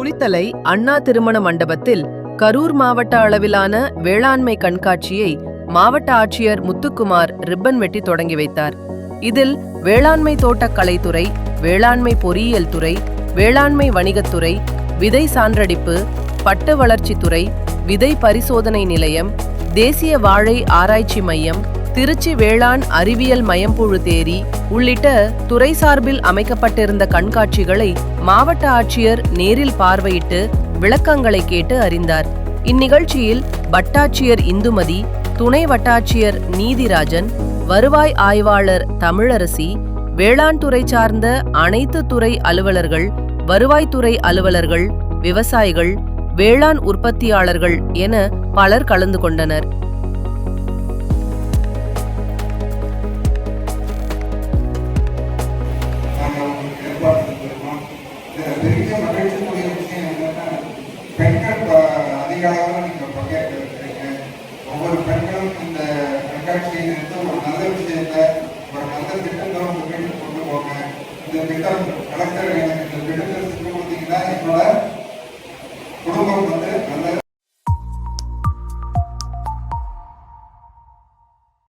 குளித்தலை அண்ணா திருமண மண்டபத்தில் கரூர் மாவட்ட அளவிலான வேளாண்மை கண்காட்சியை மாவட்ட ஆட்சியர் முத்துக்குமார் ரிப்பன் வெட்டி தொடங்கி வைத்தார். இதில் வேளாண்மை தோட்டக்கலைத்துறை, வேளாண்மை பொறியியல் துறை, வேளாண்மை வணிகத்துறை, விதை சான்றடிப்பு, பட்ட வளர்ச்சித்துறை, விதை பரிசோதனை நிலையம், தேசிய வாழை ஆராய்ச்சி மையம், திருச்சி வேளாண் அறிவியல் மயம்புழு தேரி உள்ளிட்ட துறை சார்பில் அமைக்கப்பட்டிருந்த கண்காட்சிகளை மாவட்ட ஆட்சியர் நேரில் பார்வையிட்டு விளக்கங்களை கேட்டு அறிந்தார். இந்நிகழ்ச்சியில் வட்டாட்சியர் இந்துமதி, துணை வட்டாட்சியர் நீதிராஜன், வருவாய் ஆய்வாளர் தமிழரசி, வேளாண் துறை சார்ந்த அனைத்து துறை அலுவலர்கள், வருவாய்த்துறை அலுவலர்கள், விவசாயிகள், வேளாண் உற்பத்தியாளர்கள் என பலர் கலந்து கொண்டனர். பெரிய மகிழ்ச்சிக்குரிய விஷயம் என்னன்னா, பெண்கள் அதிக அளவில் நீங்கள் பங்கேற்க. ஒவ்வொரு பெண்களும் இந்த கண்காட்சியில் இருந்து ஒரு நல்ல விஷயத்தை, ஒரு நல்ல திட்டங்களை உங்கள் வீட்டுக்கு கொண்டு போங்க. இந்த திட்டம் கலெக்டர் எனக்கு இந்த திட்டத்தை செஞ்சு கொடுத்தீங்கன்னா என்னோட